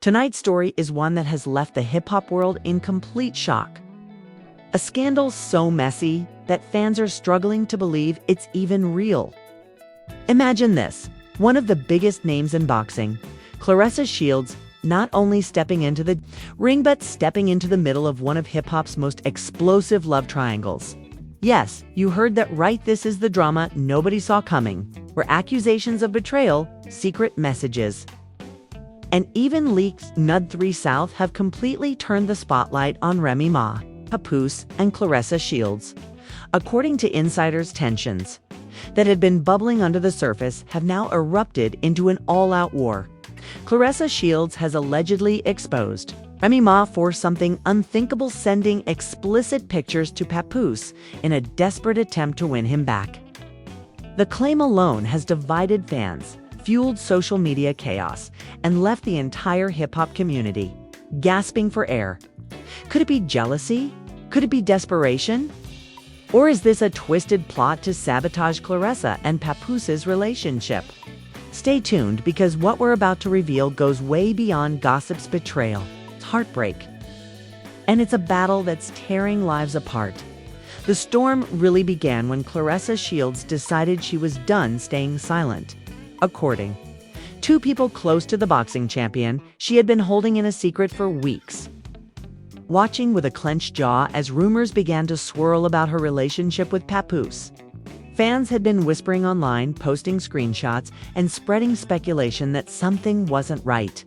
Tonight's story is one that has left the hip-hop world in complete shock. A scandal so messy that fans are struggling to believe it's even real. Imagine this, one of the biggest names in boxing, Claressa Shields, not only stepping into the ring but stepping into the middle of one of hip-hop's most explosive love triangles. Yes, you heard that right. This is the drama nobody saw coming, where accusations of betrayal, secret messages, and even leaks Nud 3 South have completely turned the spotlight on Remy Ma, Papoose, and Claressa Shields. According to insiders, tensions that had been bubbling under the surface have now erupted into an all-out war. Claressa Shields has allegedly exposed Remy Ma for something unthinkable, sending explicit pictures to Papoose in a desperate attempt to win him back. The claim alone has divided fans, fueled social media chaos, and left the entire hip-hop community gasping for air. Could it be jealousy? Could it be desperation? Or is this a twisted plot to sabotage Claressa and Papoose's relationship? Stay tuned, because what we're about to reveal goes way beyond gossip's betrayal. It's heartbreak. And it's a battle that's tearing lives apart. The storm really began when Claressa Shields decided she was done staying silent. According to people close to the boxing champion, she had been holding in a secret for weeks, watching with a clenched jaw as rumors began to swirl about her relationship with Papoose. Fans had been whispering online, posting screenshots, and spreading speculation that something wasn't right.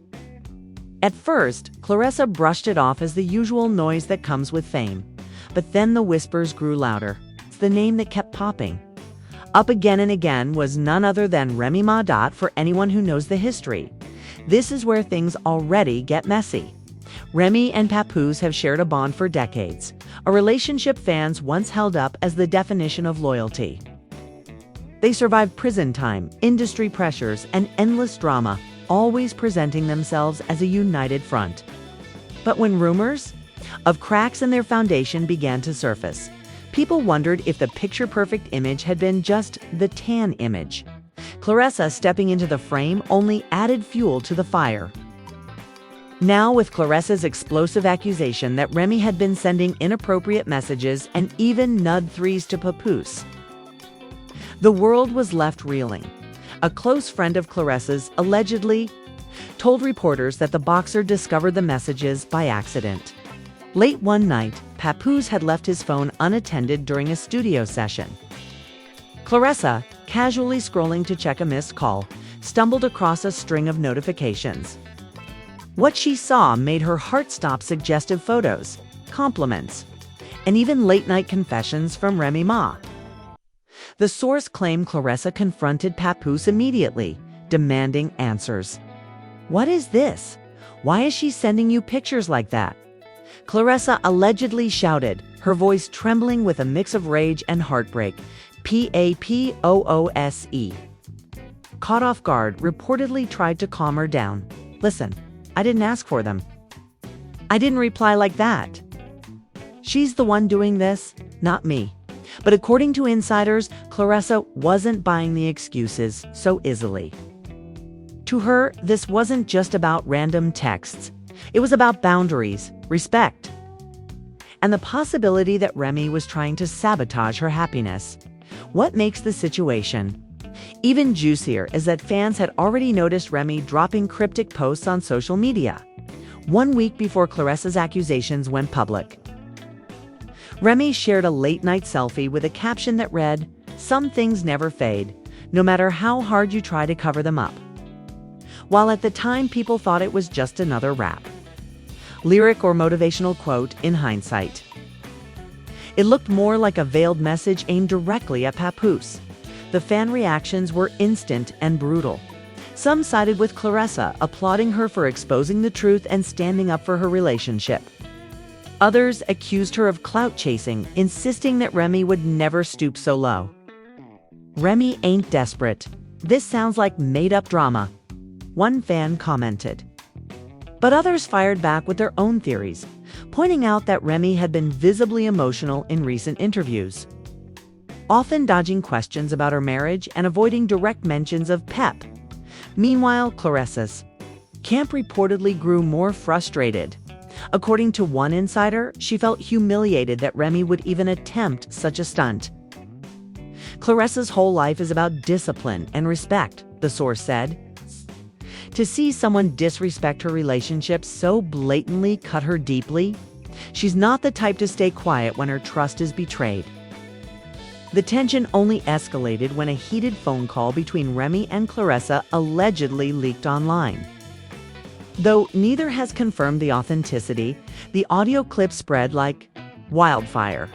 At first, Claressa brushed it off as the usual noise that comes with fame. But then the whispers grew louder. It's the name that kept popping up again and again was none other than Remy Ma. For anyone who knows the history, this is where things already get messy. Remy and Papoose have shared a bond for decades, a relationship fans once held up as the definition of loyalty. They survived prison time, industry pressures, and endless drama, always presenting themselves as a united front. But when rumors of cracks in their foundation began to surface, people wondered if the picture-perfect image had been just the tan image. Claressa stepping into the frame only added fuel to the fire. Now, with Claressa's explosive accusation that Remy had been sending inappropriate messages and even Nud 3s to Papoose, the world was left reeling. A close friend of Claressa's allegedly told reporters that the boxer discovered the messages by accident. Late one night, Papoose had left his phone unattended during a studio session. Claressa, casually scrolling to check a missed call, stumbled across a string of notifications. What she saw made her heart stop: suggestive photos, compliments, and even late-night confessions from Remy Ma. The source claimed Claressa confronted Papoose immediately, demanding answers. "What is this? Why is she sending you pictures like that?" Claressa allegedly shouted, her voice trembling with a mix of rage and heartbreak. Papoose, caught off guard, reportedly tried to calm her down. "Listen, I didn't ask for them. I didn't reply like that. She's the one doing this, not me." But according to insiders, Claressa wasn't buying the excuses so easily. To her, this wasn't just about random texts. It was about boundaries, respect, and the possibility that Remy was trying to sabotage her happiness. What makes the situation even juicier is that fans had already noticed Remy dropping cryptic posts on social media 1 week before Claressa's accusations went public. Remy shared a late-night selfie with a caption that read, "Some things never fade, no matter how hard you try to cover them up." While at the time people thought it was just another rap lyric or motivational quote, in hindsight, it looked more like a veiled message aimed directly at Papoose. The fan reactions were instant and brutal. Some sided with Claressa, applauding her for exposing the truth and standing up for her relationship. Others accused her of clout chasing, insisting that Remy would never stoop so low. "Remy ain't desperate. This sounds like made-up drama," one fan commented. But others fired back with their own theories, pointing out that Remy had been visibly emotional in recent interviews, often dodging questions about her marriage and avoiding direct mentions of Pep. Meanwhile, Claressa's Camp reportedly grew more frustrated. According to one insider, she felt humiliated that Remy would even attempt such a stunt. Claressa's whole life is about discipline and respect, the source said. To see someone disrespect her relationship so blatantly cut her deeply. She's not the type to stay quiet when her trust is betrayed. The tension only escalated when a heated phone call between Remy and Claressa allegedly leaked online. Though neither has confirmed the authenticity, the audio clip spread like wildfire.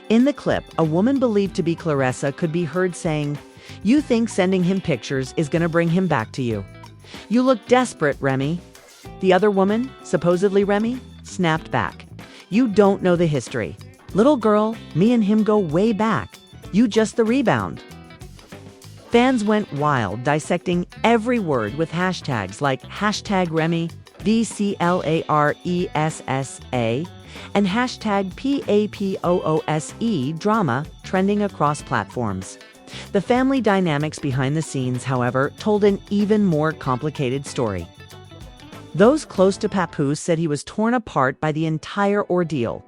In the clip, a woman believed to be Claressa could be heard saying, "You think sending him pictures is going to bring him back to you? You look desperate, Remy." The other woman, supposedly Remy, snapped back, "You don't know the history. Little girl, me and him go way back. You just the rebound." Fans went wild, dissecting every word with hashtags like #Remy, VCLARESSA, and #PAPOOSE drama trending across platforms. The family dynamics behind the scenes, however, told an even more complicated story. Those close to Papoose said he was torn apart by the entire ordeal.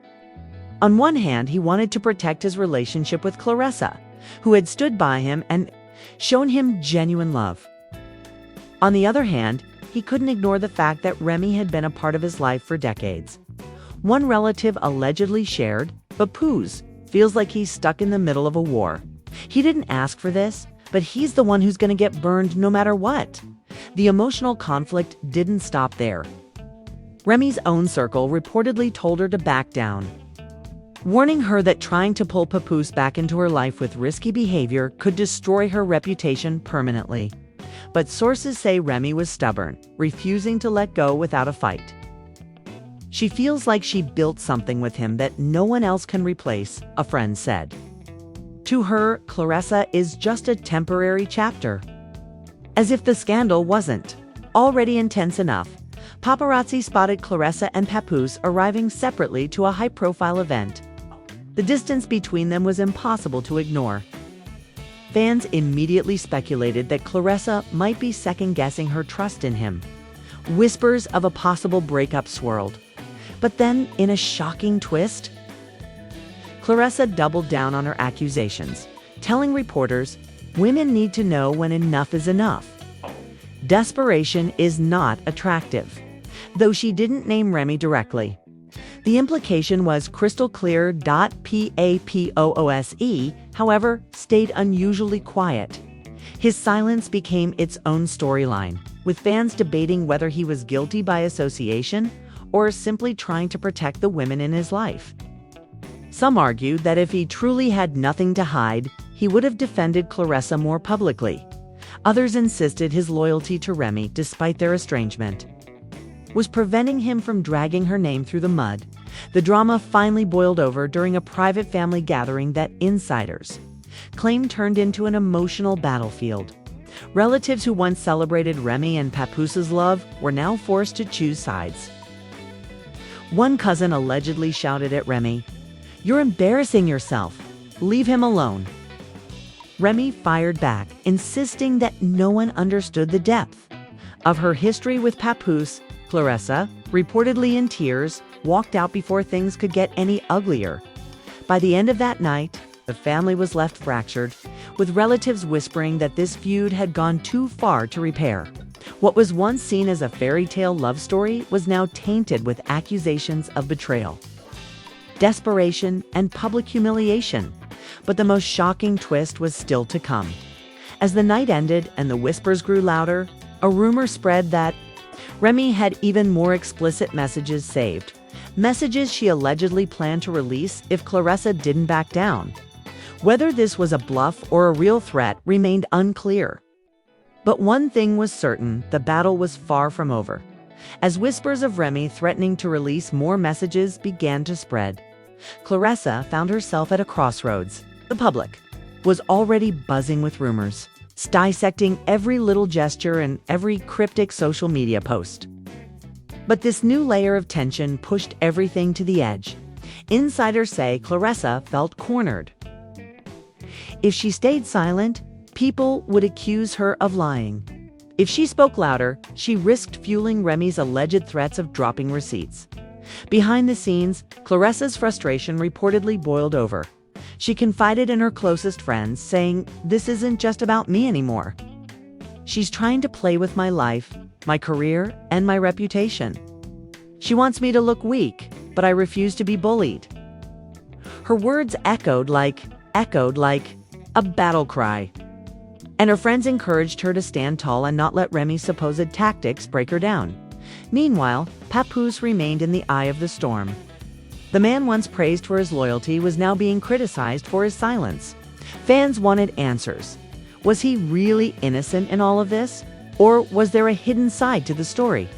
On one hand, he wanted to protect his relationship with Claressa, who had stood by him and shown him genuine love. On the other hand, he couldn't ignore the fact that Remy had been a part of his life for decades. One relative allegedly shared, Papoose feels like he's stuck in the middle of a war. He didn't ask for this, but he's the one who's going to get burned no matter what. The emotional conflict didn't stop there. Remy's own circle reportedly told her to back down, warning her that trying to pull Papoose back into her life with risky behavior could destroy her reputation permanently. But sources say Remy was stubborn, refusing to let go without a fight. She feels like she built something with him that no one else can replace, a friend said. To her, Claressa is just a temporary chapter. As if the scandal wasn't already intense enough, paparazzi spotted Claressa and Papoose arriving separately to a high-profile event. The distance between them was impossible to ignore. Fans immediately speculated that Claressa might be second-guessing her trust in him. Whispers of a possible breakup swirled. But then, in a shocking twist, Claressa doubled down on her accusations, telling reporters, "Women need to know when enough is enough." Desperation is not attractive, though she didn't name Remy directly. The implication was crystal clear. Papoose, however, stayed unusually quiet. His silence became its own storyline, with fans debating whether he was guilty by association or simply trying to protect the women in his life. Some argued that if he truly had nothing to hide, he would have defended Claressa more publicly. Others insisted his loyalty to Remy, despite their estrangement, was preventing him from dragging her name through the mud. The drama finally boiled over during a private family gathering that insiders claimed turned into an emotional battlefield. Relatives who once celebrated Remy and Papoose's love were now forced to choose sides. One cousin allegedly shouted at Remy, "You're embarrassing yourself. Leave him alone." Remy fired back, insisting that no one understood the depth of her history with Papoose. Claressa, reportedly in tears, walked out before things could get any uglier. By the end of that night, the family was left fractured, with relatives whispering that this feud had gone too far to repair. What was once seen as a fairy tale love story was now tainted with accusations of betrayal, desperation, and public humiliation. But the most shocking twist was still to come. As the night ended and the whispers grew louder, a rumor spread that Remy had even more explicit messages saved, messages she allegedly planned to release if Claressa didn't back down. Whether this was a bluff or a real threat remained unclear. But one thing was certain: the battle was far from over. As whispers of Remy threatening to release more messages began to spread, Claressa found herself at a crossroads. The public was already buzzing with rumors, dissecting every little gesture and every cryptic social media post. But this new layer of tension pushed everything to the edge. Insiders say Claressa felt cornered. If she stayed silent, people would accuse her of lying. If she spoke louder, she risked fueling Remy's alleged threats of dropping receipts. Behind the scenes, Claressa's frustration reportedly boiled over. She confided in her closest friends, saying, "This isn't just about me anymore. She's trying to play with my life, my career, and my reputation. She wants me to look weak, but I refuse to be bullied." Her words echoed like a battle cry. And her friends encouraged her to stand tall and not let Remy's supposed tactics break her down. Meanwhile, Papoose remained in the eye of the storm. The man once praised for his loyalty was now being criticized for his silence. Fans wanted answers. Was he really innocent in all of this? Or was there a hidden side to the story?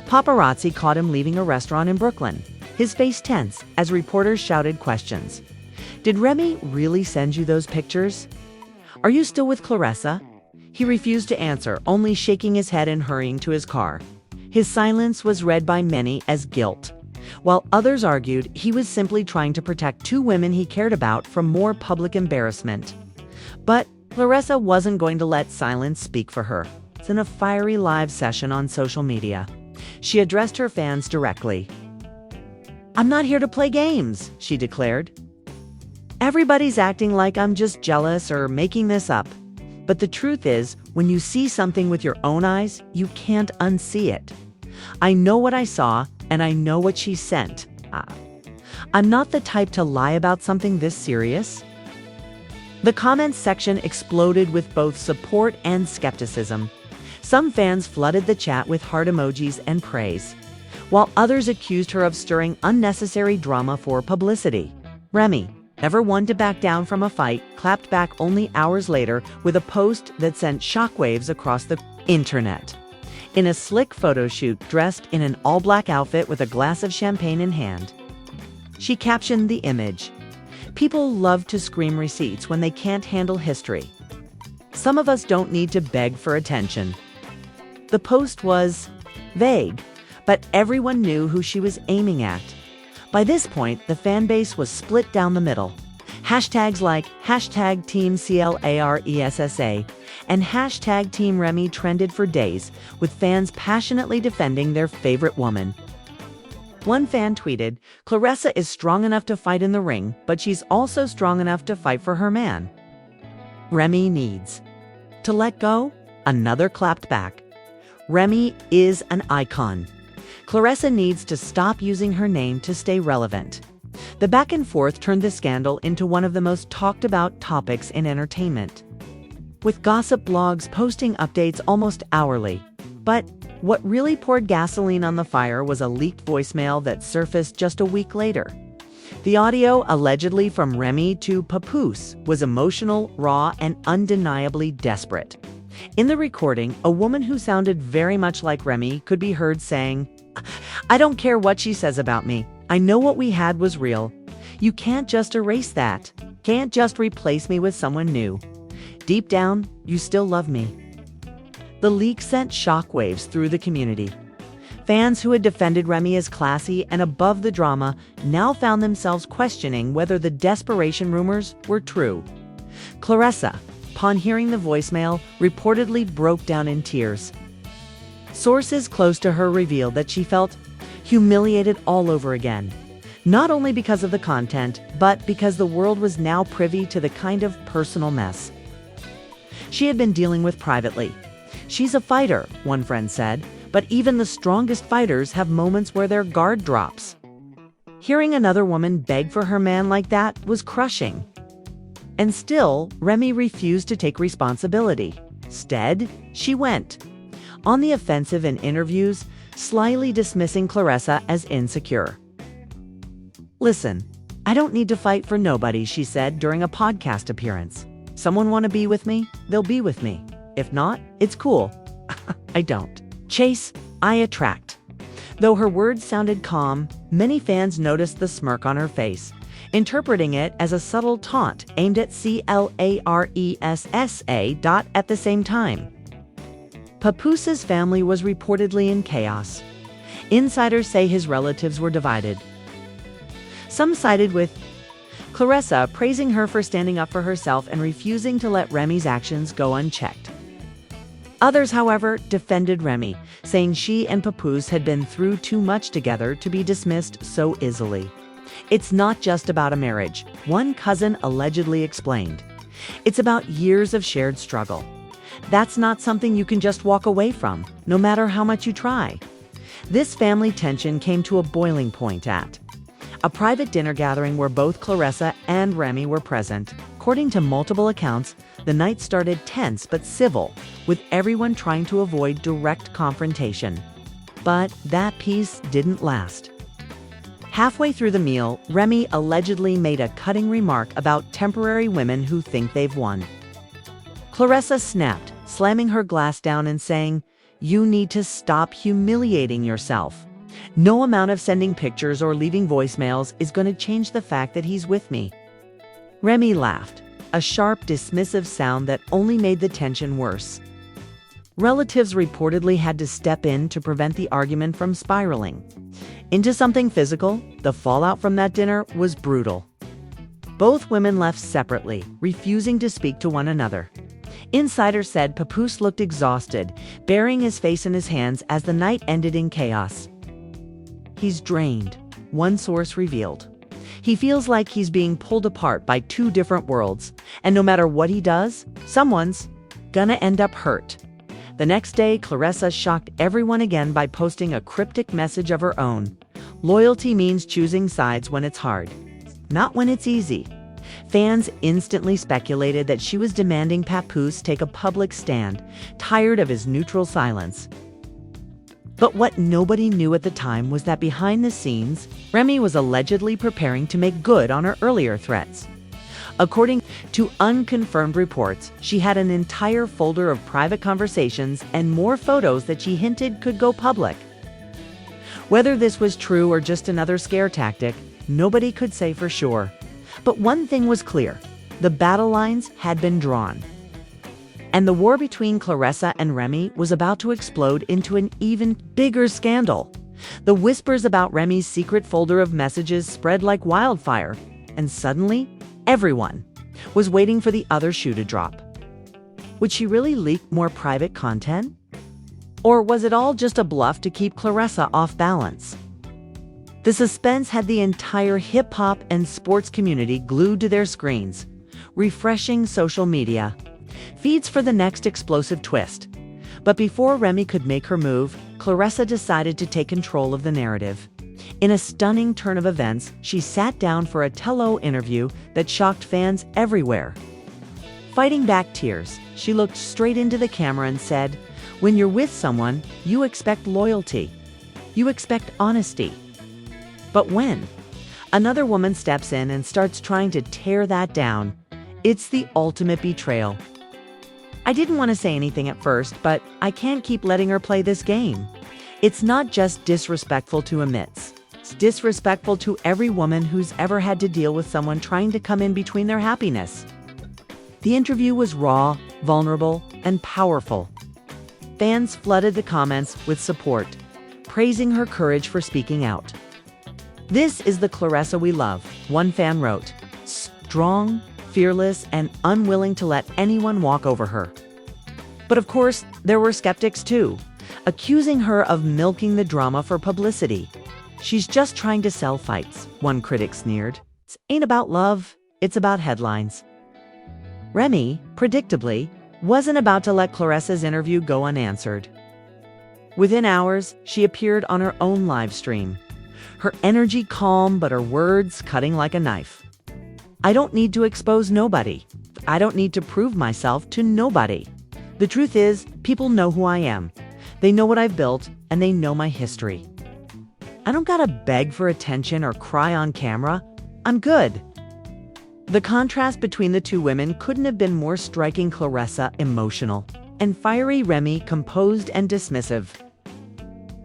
Paparazzi caught him leaving a restaurant in Brooklyn, his face tense as reporters shouted questions. "Did Remy really send you those pictures? Are you still with Claressa?" He refused to answer, only shaking his head and hurrying to his car. His silence was read by many as guilt, while others argued he was simply trying to protect two women he cared about from more public embarrassment. But Claressa wasn't going to let silence speak for her. In a fiery live session on social media, she addressed her fans directly. "I'm not here to play games," she declared. "Everybody's acting like I'm just jealous or making this up. But the truth is, when you see something with your own eyes, you can't unsee it. I know what I saw, and I know what she sent. I'm not the type to lie about something this serious." The comments section exploded with both support and skepticism. Some fans flooded the chat with heart emojis and praise, while others accused her of stirring unnecessary drama for publicity. Remy, never one to back down from a fight, clapped back only hours later with a post that sent shockwaves across the internet. In a slick photo shoot dressed in an all-black outfit with a glass of champagne in hand, she captioned the image, "People love to scream receipts when they can't handle history. Some of us don't need to beg for attention." The post was vague, but everyone knew who she was aiming at. By this point, the fan base was split down the middle. Hashtags like #TeamClaressa and #TeamRemy trended for days, with fans passionately defending their favorite woman. One fan tweeted, "Claressa is strong enough to fight in the ring, but she's also strong enough to fight for her man. Remy needs to let go." Another clapped back, "Remy is an icon. Claressa needs to stop using her name to stay relevant." The back and forth turned the scandal into one of the most talked about topics in entertainment, with gossip blogs posting updates almost hourly. But what really poured gasoline on the fire was a leaked voicemail that surfaced just a week later. The audio, allegedly from Remy to Papoose, was emotional, raw, and undeniably desperate. In the recording, a woman who sounded very much like Remy could be heard saying, "I don't care what she says about me. I know what we had was real. You can't just erase that. Can't just replace me with someone new. Deep down, you still love me." The leak sent shockwaves through the community. Fans who had defended Remy as classy and above the drama now found themselves questioning whether the desperation rumors were true. Claressa, upon hearing the voicemail, reportedly broke down in tears. Sources close to her revealed that she felt humiliated all over again, not only because of the content, but because the world was now privy to the kind of personal mess she had been dealing with privately. "She's a fighter," one friend said, "but even the strongest fighters have moments where their guard drops." Hearing another woman beg for her man like that was crushing. And still, Remy refused to take responsibility. Instead, she went on the offensive in interviews, slyly dismissing Claressa as insecure. "Listen, I don't need to fight for nobody," she said during a podcast appearance. "Someone want to be with me? They'll be with me. If not, it's cool. I don't chase, I attract." Though her words sounded calm, many fans noticed the smirk on her face, interpreting it as a subtle taunt aimed at Claressa. At the same time, Papoose's family was reportedly in chaos. Insiders say his relatives were divided. Some sided with Claressa, praising her for standing up for herself and refusing to let Remy's actions go unchecked. Others, however, defended Remy, saying she and Papoose had been through too much together to be dismissed so easily. It's not just about a marriage, one cousin allegedly explained. It's about years of shared struggle. That's not something you can just walk away from, no matter how much you try. This family tension came to a boiling point at a private dinner gathering where both Claressa and Remy were present. According to multiple accounts, the night started tense but civil, with everyone trying to avoid direct confrontation. But that peace didn't last. Halfway through the meal, Remy allegedly made a cutting remark about temporary women who think they've won. Claressa snapped, slamming her glass down and saying, "You need to stop humiliating yourself. No amount of sending pictures or leaving voicemails is going to change the fact that he's with me." Remy laughed, a sharp, dismissive sound that only made the tension worse. Relatives reportedly had to step in to prevent the argument from spiraling into something physical. The fallout from that dinner was brutal. Both women left separately, refusing to speak to one another. Insiders said Papoose looked exhausted, burying his face in his hands as the night ended in chaos. "He's drained," one source revealed. "He feels like he's being pulled apart by two different worlds, and no matter what he does, someone's gonna end up hurt." The next day, Claressa shocked everyone again by posting a cryptic message of her own. "Loyalty means choosing sides when it's hard, not when it's easy." Fans instantly speculated that she was demanding Papoose take a public stand, tired of his neutral silence. But what nobody knew at the time was that behind the scenes, Remy was allegedly preparing to make good on her earlier threats. According to unconfirmed reports, she had an entire folder of private conversations and more photos that she hinted could go public. Whether this was true or just another scare tactic, nobody could say for sure. But one thing was clear: the battle lines had been drawn. And the war between Claressa and Remy was about to explode into an even bigger scandal. The whispers about Remy's secret folder of messages spread like wildfire, and suddenly, everyone was waiting for the other shoe to drop. Would she really leak more private content? Or was it all just a bluff to keep Claressa off balance? The suspense had the entire hip-hop and sports community glued to their screens, refreshing social media feeds for the next explosive twist. But before Remy could make her move, Claressa decided to take control of the narrative. In a stunning turn of events, she sat down for a tell-all interview that shocked fans everywhere. Fighting back tears, she looked straight into the camera and said, "When you're with someone, you expect loyalty. You expect honesty. But when another woman steps in and starts trying to tear that down, it's the ultimate betrayal. I didn't want to say anything at first, but I can't keep letting her play this game. It's not just disrespectful to Emits. It's disrespectful to every woman who's ever had to deal with someone trying to come in between their happiness." The interview was raw, vulnerable, and powerful. Fans flooded the comments with support, praising her courage for speaking out. "This is the Claressa we love," one fan wrote. "Strong, fearless, and unwilling to let anyone walk over her." But of course, there were skeptics too, accusing her of milking the drama for publicity. "She's just trying to sell fights," one critic sneered. "It ain't about love, it's about headlines." Remy, predictably, wasn't about to let Claressa's interview go unanswered. Within hours, she appeared on her own live stream. Her energy calm, but her words cutting like a knife. "I don't need to expose nobody. I don't need to prove myself to nobody. The truth is, people know who I am. They know what I've built, and they know my history. I don't gotta beg for attention or cry on camera. I'm good." The contrast between the two women couldn't have been more striking. Claressa emotional, and fiery Remy composed and dismissive.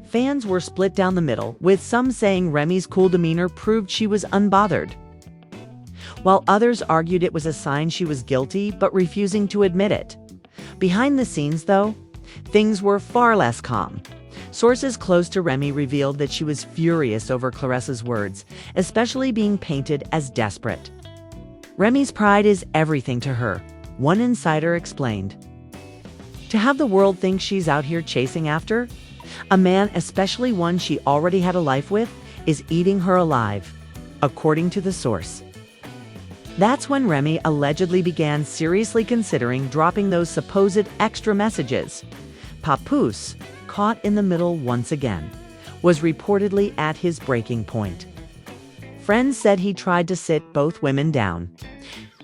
Fans were split down the middle, with some saying Remy's cool demeanor proved she was unbothered, while others argued it was a sign she was guilty but refusing to admit it. Behind the scenes, though, things were far less calm. Sources close to Remy revealed that she was furious over Claressa's words, especially being painted as desperate. "Remy's pride is everything to her," one insider explained. To have the world think she's out here chasing after a man, especially one she already had a life with, is eating her alive, according to the source. That's when Remy allegedly began seriously considering dropping those supposed extra messages. Papoose, caught in the middle once again, was reportedly at his breaking point. Friends said he tried to sit both women down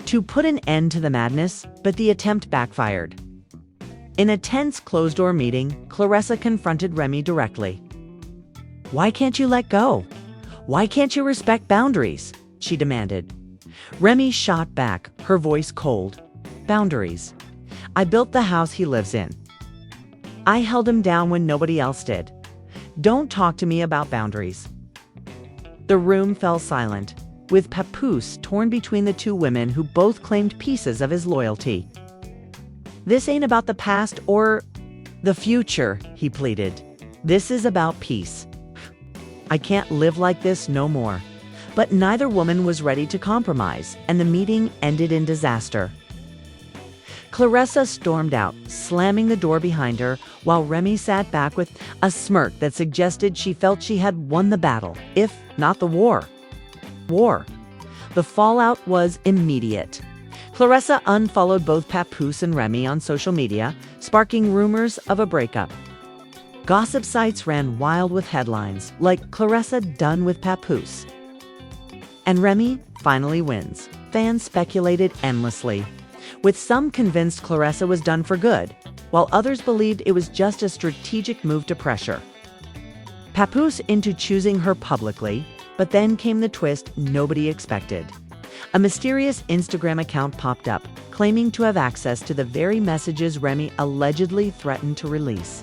to put an end to the madness, but the attempt backfired. In a tense closed-door meeting, Claressa confronted Remy directly. "Why can't you let go? Why can't you respect boundaries?" she demanded. Remy shot back, her voice cold. "Boundaries. I built the house he lives in. I held him down when nobody else did. Don't talk to me about boundaries." The room fell silent, with Papoose torn between the two women who both claimed pieces of his loyalty. "This ain't about the past or the future," he pleaded. "This is about peace. I can't live like this no more." But neither woman was ready to compromise, and the meeting ended in disaster. Claressa stormed out, slamming the door behind her, while Remy sat back with a smirk that suggested she felt she had won the battle, if not the war. The fallout was immediate. Claressa unfollowed both Papoose and Remy on social media, sparking rumors of a breakup. Gossip sites ran wild with headlines like "Claressa done with Papoose." And Remy finally wins. Fans speculated endlessly, with some convinced Claressa was done for good, while others believed it was just a strategic move to pressure Papoose into choosing her publicly. But then came the twist nobody expected. A mysterious Instagram account popped up, claiming to have access to the very messages Remy allegedly threatened to release.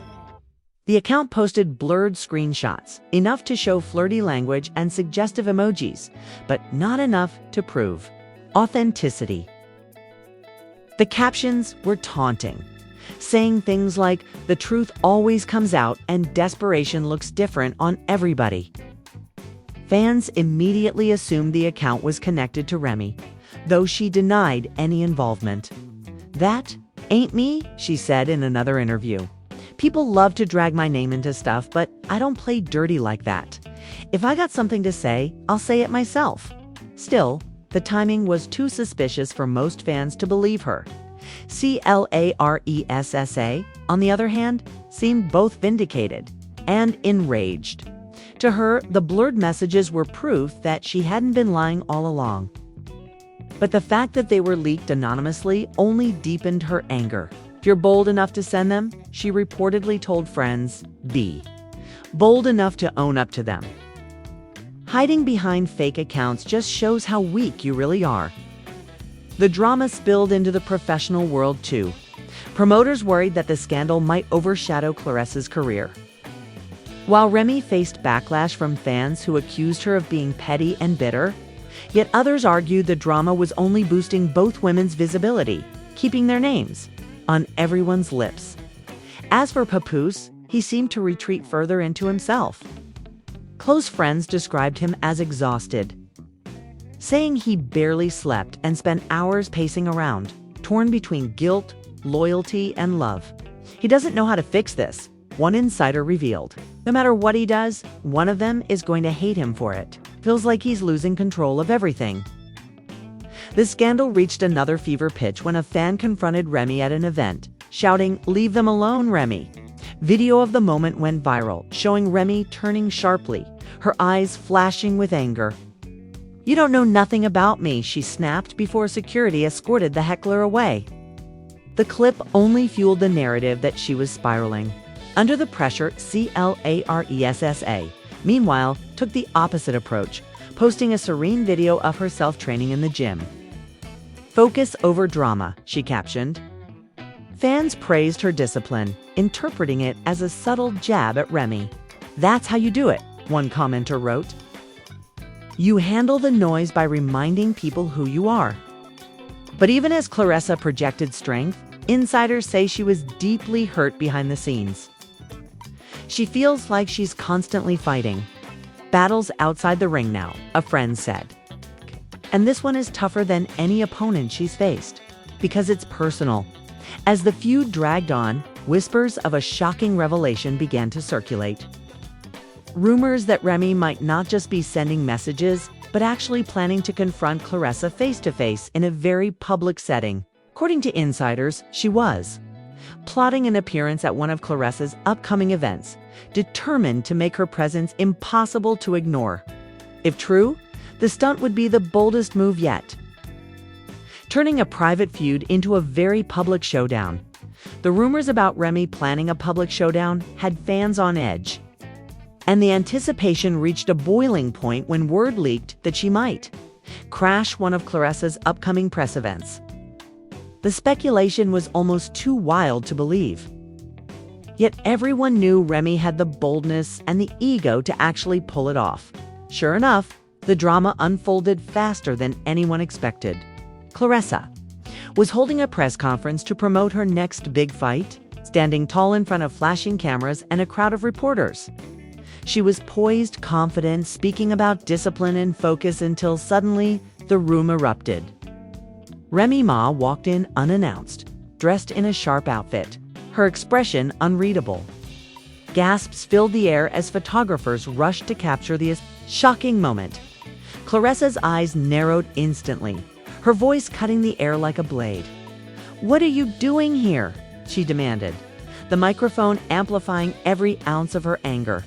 The account posted blurred screenshots, enough to show flirty language and suggestive emojis, but not enough to prove authenticity. The captions were taunting, saying things like, "The truth always comes out and desperation looks different on everybody." Fans immediately assumed the account was connected to Remy, though she denied any involvement. "That ain't me," she said in another interview. "People love to drag my name into stuff, but I don't play dirty like that. If I got something to say, I'll say it myself." Still, the timing was too suspicious for most fans to believe her. Claressa, on the other hand, seemed both vindicated and enraged. To her, the blurred messages were proof that she hadn't been lying all along. But the fact that they were leaked anonymously only deepened her anger. "If you're bold enough to send them," she reportedly told friends, "be bold enough to own up to them. Hiding behind fake accounts just shows how weak you really are." The drama spilled into the professional world too. Promoters worried that the scandal might overshadow Claressa's career. While Remy faced backlash from fans who accused her of being petty and bitter, yet others argued the drama was only boosting both women's visibility, keeping their names on everyone's lips. As for Papoose, he seemed to retreat further into himself. Close friends described him as exhausted, saying he barely slept and spent hours pacing around, torn between guilt, loyalty, and love. "He doesn't know how to fix this," one insider revealed. "No matter what he does, one of them is going to hate him for it. Feels like he's losing control of everything." The scandal reached another fever pitch when a fan confronted Remy at an event, shouting, "Leave them alone, Remy." Video of the moment went viral, showing Remy turning sharply, her eyes flashing with anger. "You don't know nothing about me," she snapped before security escorted the heckler away. The clip only fueled the narrative that she was spiraling. Under the pressure, Claressa, meanwhile, took the opposite approach, posting a serene video of herself training in the gym. "Focus over drama," she captioned. Fans praised her discipline, interpreting it as a subtle jab at Remy. "That's how you do it," one commenter wrote. "You handle the noise by reminding people who you are." But even as Claressa projected strength, insiders say she was deeply hurt behind the scenes. She feels like she's constantly fighting battles outside the ring now, a friend said. And this one is tougher than any opponent she's faced, because it's personal. As the feud dragged on, whispers of a shocking revelation began to circulate. Rumors that Remy might not just be sending messages, but actually planning to confront Claressa face-to-face in a very public setting. According to insiders, she was plotting an appearance at one of Claressa's upcoming events, determined to make her presence impossible to ignore. If true, the stunt would be the boldest move yet, turning a private feud into a very public showdown. The rumors about Remy planning a public showdown had fans on edge, and the anticipation reached a boiling point when word leaked that she might crash one of Claressa's upcoming press events. The speculation was almost too wild to believe. Yet everyone knew Remy had the boldness and the ego to actually pull it off. Sure enough, the drama unfolded faster than anyone expected. Claressa was holding a press conference to promote her next big fight, standing tall in front of flashing cameras and a crowd of reporters. She was poised, confident, speaking about discipline and focus until suddenly the room erupted. Remy Ma walked in unannounced, dressed in a sharp outfit, her expression unreadable. Gasps filled the air as photographers rushed to capture the shocking moment. Claressa's eyes narrowed instantly, her voice cutting the air like a blade. "What are you doing here?" she demanded, the microphone amplifying every ounce of her anger.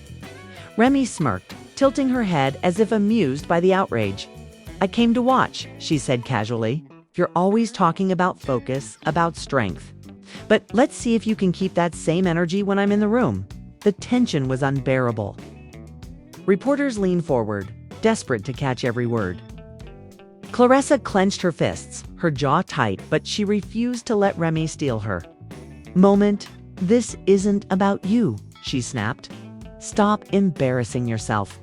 Remy smirked, tilting her head as if amused by the outrage. "I came to watch," she said casually. "You're always talking about focus, about strength. But let's see if you can keep that same energy when I'm in the room." The tension was unbearable. Reporters leaned forward, desperate to catch every word. Claressa clenched her fists, her jaw tight, but she refused to let Remy steal her moment. "This isn't about you," she snapped. "Stop embarrassing yourself.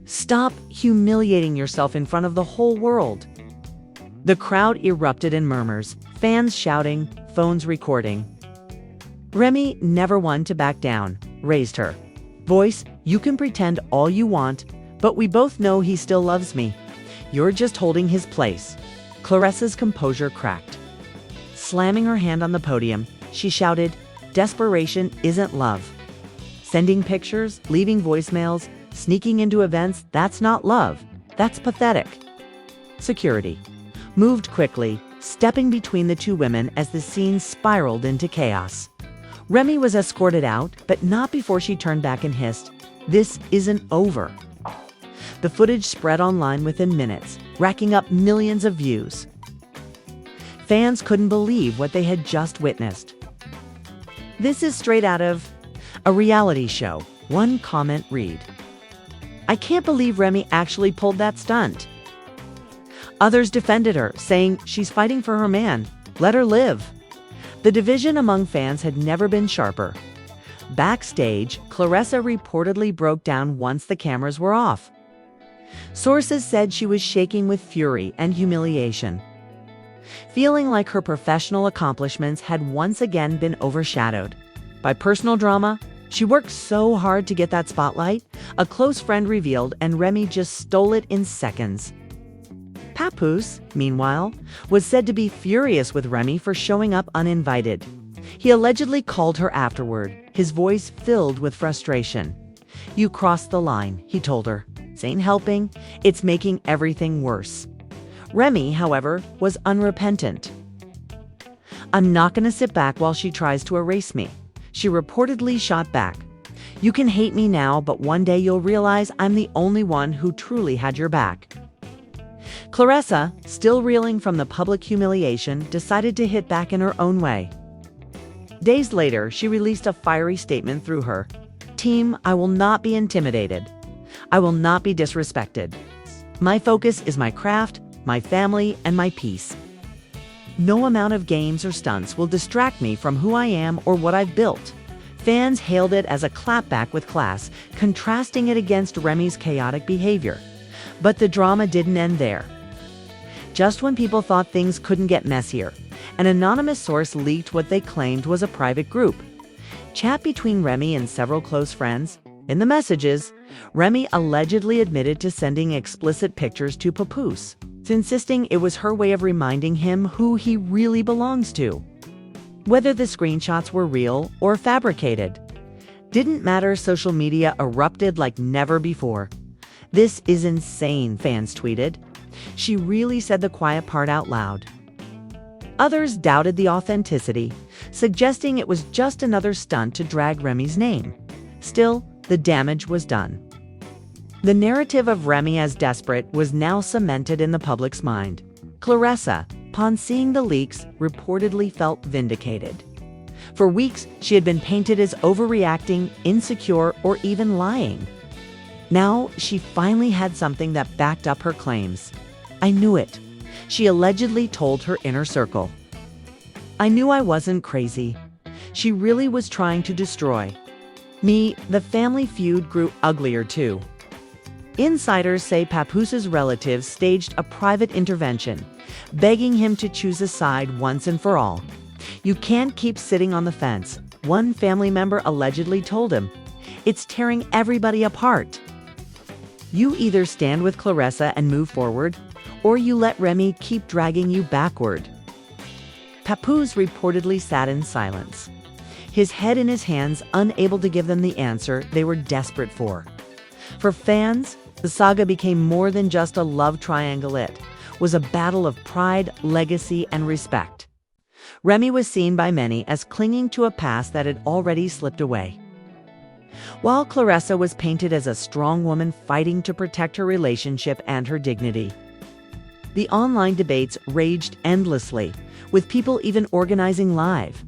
Stop humiliating yourself in front of the whole world." The crowd erupted in murmurs, fans shouting, phones recording. Remy, never one to back down, raised her voice. "You can pretend all you want, but we both know he still loves me. You're just holding his place." Claressa's composure cracked. Slamming her hand on the podium, she shouted, "Desperation isn't love. Sending pictures, leaving voicemails, sneaking into events, that's not love. That's pathetic." Security moved quickly, stepping between the two women as the scene spiraled into chaos. Remy was escorted out, but not before she turned back and hissed, "This isn't over." The footage spread online within minutes, racking up millions of views. Fans couldn't believe what they had just witnessed. "This is straight out of a reality show," one comment read. "I can't believe Remy actually pulled that stunt." Others defended her, saying she's fighting for her man. Let her live. The division among fans had never been sharper. Backstage, Claressa reportedly broke down once the cameras were off. Sources said she was shaking with fury and humiliation, feeling like her professional accomplishments had once again been overshadowed by personal drama. She worked so hard to get that spotlight, a close friend revealed, and Remy just stole it in seconds. Papoose, meanwhile, was said to be furious with Remy for showing up uninvited. He allegedly called her afterward, his voice filled with frustration. "You crossed the line," he told her. "This ain't helping, it's making everything worse." Remy, however, was unrepentant. "I'm not going to sit back while she tries to erase me," she reportedly shot back. "You can hate me now, but one day you'll realize I'm the only one who truly had your back." Claressa, still reeling from the public humiliation, decided to hit back in her own way. Days later, she released a fiery statement through her team. "I will not be intimidated. I will not be disrespected. My focus is my craft, my family, and my peace. No amount of games or stunts will distract me from who I am or what I've built." Fans hailed it as a clapback with class, contrasting it against Remy's chaotic behavior. But the drama didn't end there. Just when people thought things couldn't get messier, an anonymous source leaked what they claimed was a private group chat between Remy and several close friends. In the messages, Remy allegedly admitted to sending explicit pictures to Papoose, insisting it was her way of reminding him who he really belongs to. Whether the screenshots were real or fabricated didn't matter. Social media erupted like never before. "This is insane," fans tweeted. "She really said the quiet part out loud." Others doubted the authenticity, suggesting it was just another stunt to drag Remy's name. Still, the damage was done. The narrative of Remy as desperate was now cemented in the public's mind. Claressa, upon seeing the leaks, reportedly felt vindicated. For weeks, she had been painted as overreacting, insecure, or even lying. Now, she finally had something that backed up her claims. "I knew it," she allegedly told her inner circle. "I knew I wasn't crazy. She really was trying to destroy me." The family feud grew uglier too. Insiders say Papoose's relatives staged a private intervention, begging him to choose a side once and for all. "You can't keep sitting on the fence," one family member allegedly told him. "It's tearing everybody apart. You either stand with Claressa and move forward, or you let Remy keep dragging you backward." Papoose reportedly sat in silence, his head in his hands, unable to give them the answer they were desperate for. For fans, the saga became more than just a love triangle. It was a battle of pride, legacy, and respect. Remy was seen by many as clinging to a past that had already slipped away, while Claressa was painted as a strong woman fighting to protect her relationship and her dignity. The online debates raged endlessly, with people even organizing live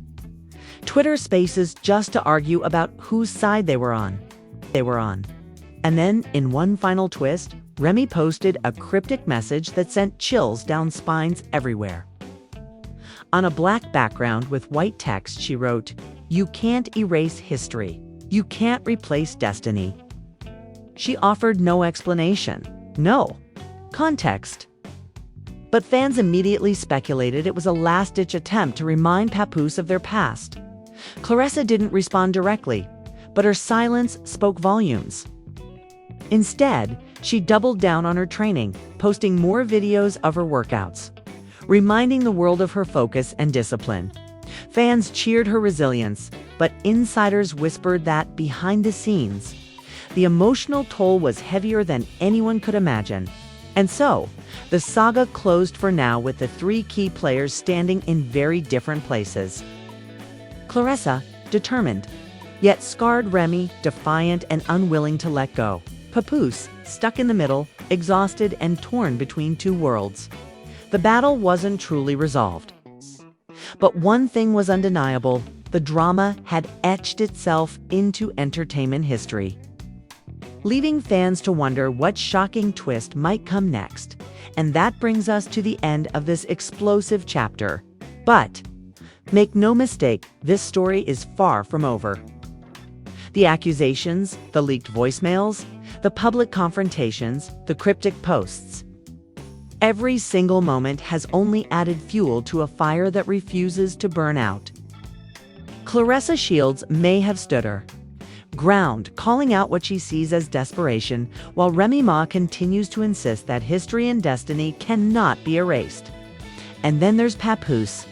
Twitter spaces just to argue about whose side they were on. And then, in one final twist, Remy posted a cryptic message that sent chills down spines everywhere. On a black background with white text, she wrote, "You can't erase history. You can't replace destiny." She offered no explanation, no context. But fans immediately speculated it was a last-ditch attempt to remind Papoose of their past. Claressa didn't respond directly, but her silence spoke volumes. Instead, she doubled down on her training, posting more videos of her workouts, reminding the world of her focus and discipline. Fans cheered her resilience, but insiders whispered that behind the scenes, the emotional toll was heavier than anyone could imagine. And so, the saga closed for now with the three key players standing in very different places. Claressa, determined, yet scarred; Remy, defiant and unwilling to let go; Papoose, stuck in the middle, exhausted and torn between two worlds. The battle wasn't truly resolved. But one thing was undeniable: the drama had etched itself into entertainment history, leaving fans to wonder what shocking twist might come next. And that brings us to the end of this explosive chapter. But make no mistake, this story is far from over. The accusations, the leaked voicemails, the public confrontations, the cryptic posts. Every single moment has only added fuel to a fire that refuses to burn out. Claressa Shields may have stood her ground, calling out what she sees as desperation, while Remy Ma continues to insist that history and destiny cannot be erased. And then there's Papoose,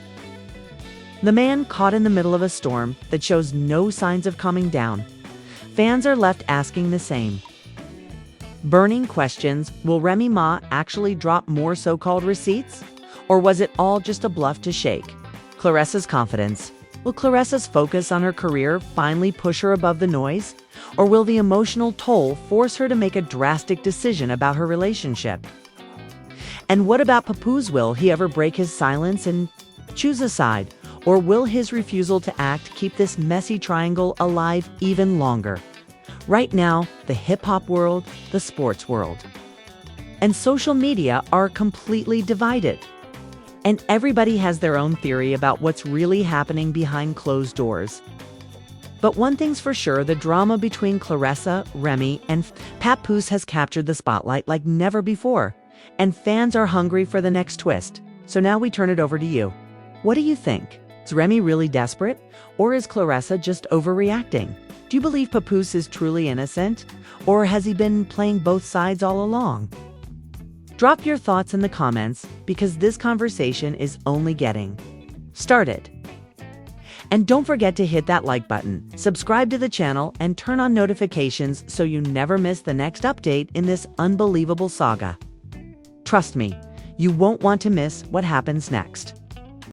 the man caught in the middle of a storm that shows no signs of calming down. Fans are left asking the same burning questions: will Remy Ma actually drop more so-called receipts? Or was it all just a bluff to shake Claressa's confidence? Will Claressa's focus on her career finally push her above the noise? Or will the emotional toll force her to make a drastic decision about her relationship? And what about Papoose? Will he ever break his silence and choose a side? Or will his refusal to act keep this messy triangle alive even longer? Right now, the hip-hop world, the sports world, and social media are completely divided. And everybody has their own theory about what's really happening behind closed doors. But one thing's for sure: the drama between Claressa, Remy, and Papoose has captured the spotlight like never before. And fans are hungry for the next twist. So now we turn it over to you. What do you think? Is Remy really desperate? Or is Claressa just overreacting? Do you believe Papoose is truly innocent? Or has he been playing both sides all along? Drop your thoughts in the comments, because this conversation is only getting started. And don't forget to hit that like button, subscribe to the channel, and turn on notifications so you never miss the next update in this unbelievable saga. Trust me, you won't want to miss what happens next.